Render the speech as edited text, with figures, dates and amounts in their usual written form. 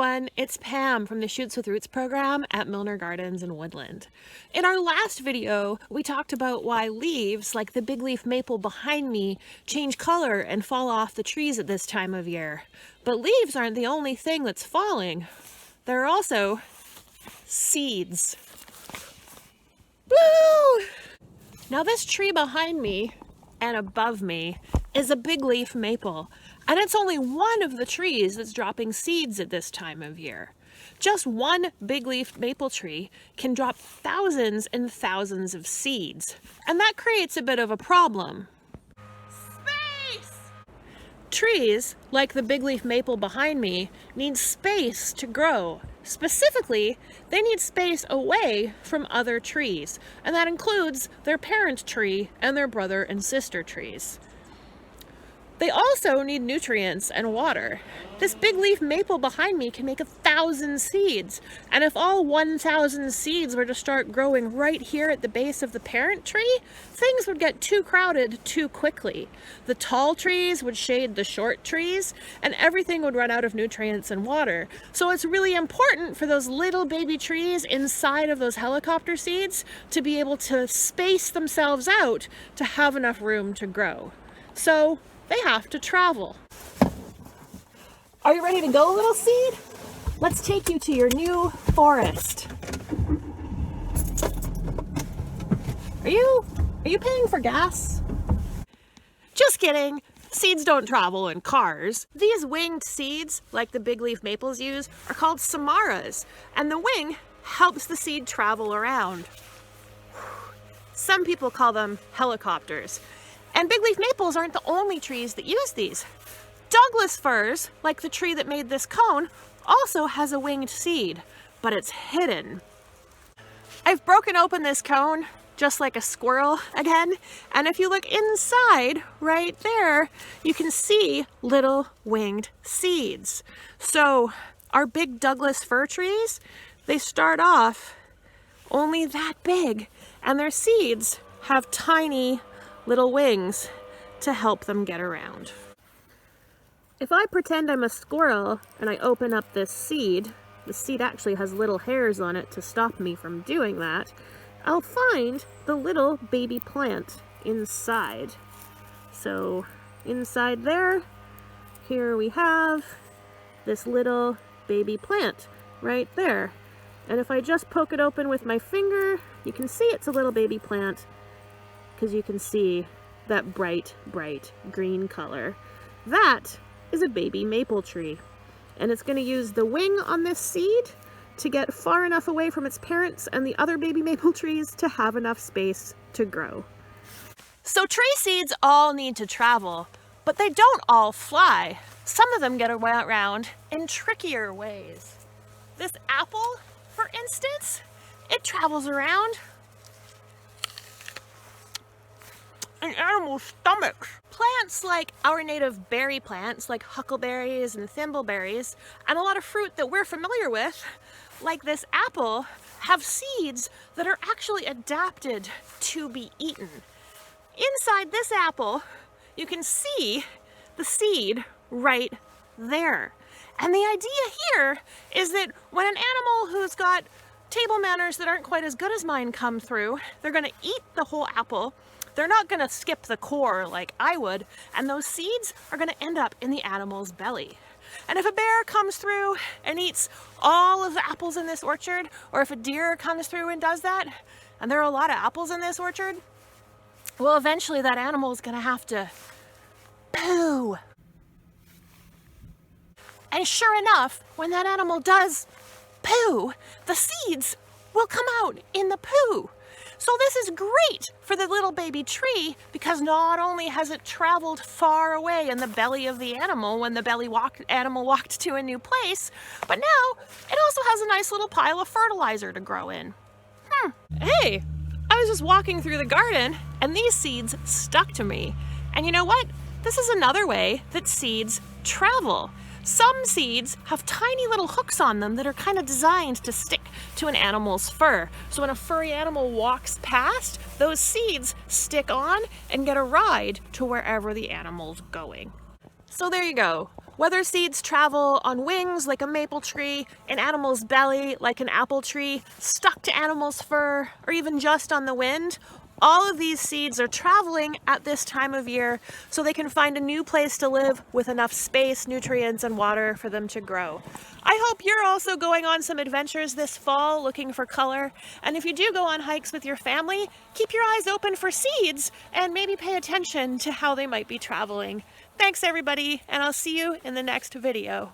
everyone, it's Pam from the Shoots with Roots program at Milner Gardens Woodland. In our last video, we talked about why leaves, like the big leaf maple behind me, change color and fall off the trees at this time of year. But leaves aren't the only thing that's falling. There are also seeds. Woo! Now this tree behind me and above me is a big leaf maple. And it's only one of the trees that's dropping seeds at this time of year. Just one big leaf maple tree can drop thousands and thousands of seeds. And that creates a bit of a problem. Space! Trees, like the big leaf maple behind me, need space to grow. Specifically, they need space away from other trees. And that includes their parent tree and their brother and sister trees. They also need nutrients and water. This big leaf maple behind me can make 1,000 seeds. And if all 1,000 seeds were to start growing right here at the base of the parent tree, things would get too crowded too quickly. The tall trees would shade the short trees, and everything would run out of nutrients and water. So it's really important for those little baby trees inside of those helicopter seeds to be able to space themselves out to have enough room to grow. So they have to travel. Are you ready to go, little seed? Let's take you to your new forest. Are you paying for gas? Just kidding. Seeds don't travel in cars. These winged seeds, like the big leaf maples use, are called samaras, and the wing helps the seed travel around. Some people call them helicopters. And big leaf maples aren't the only trees that use these. Douglas firs, like the tree that made this cone, also has a winged seed, but it's hidden. I've broken open this cone, just like a squirrel again, and if you look inside, right there, you can see little winged seeds. So our big Douglas fir trees, they start off only that big, and their seeds have tiny little wings to help them get around. If I pretend I'm a squirrel and I open up this seed, the seed actually has little hairs on it to stop me from doing that, I'll find the little baby plant inside. So inside there, here we have this little baby plant right there. And if I just poke it open with my finger, you can see it's a little baby plant, because you can see that bright, bright green color. That is a baby maple tree. And it's going to use the wing on this seed to get far enough away from its parents and the other baby maple trees to have enough space to grow. So tree seeds all need to travel, but they don't all fly. Some of them get around in trickier ways. This apple, for instance, it travels around in animals' stomachs. Plants like our native berry plants, like huckleberries and thimbleberries, and a lot of fruit that we're familiar with, like this apple, have seeds that are actually adapted to be eaten. Inside this apple, you can see the seed right there. And the idea here is that when an animal who's got table manners that aren't quite as good as mine come through, they're going to eat the whole apple. They're not going to skip the core like I would, and those seeds are going to end up in the animal's belly. And if a bear comes through and eats all of the apples in this orchard, or if a deer comes through and does that, and there are a lot of apples in this orchard, well, eventually that animal is going to have to poo. And sure enough, when that animal does poo, the seeds will come out in the poo. So this is great for the little baby tree, because not only has it traveled far away in the belly of the animal when the animal walked to a new place, but now it also has a nice little pile of fertilizer to grow in. Hey, I was just walking through the garden and these seeds stuck to me. And you know what? This is another way that seeds travel. Some seeds have tiny little hooks on them that are kind of designed to stick to an animal's fur. So when a furry animal walks past, those seeds stick on and get a ride to wherever the animal's going. So there you go. Whether seeds travel on wings like a maple tree, an animal's belly like an apple tree, stuck to animals' fur, or even just on the wind, all of these seeds are traveling at this time of year so they can find a new place to live with enough space, nutrients, and water for them to grow. I hope you're also going on some adventures this fall looking for color. And if you do go on hikes with your family, keep your eyes open for seeds and maybe pay attention to how they might be traveling. Thanks everybody, and I'll see you in the next video.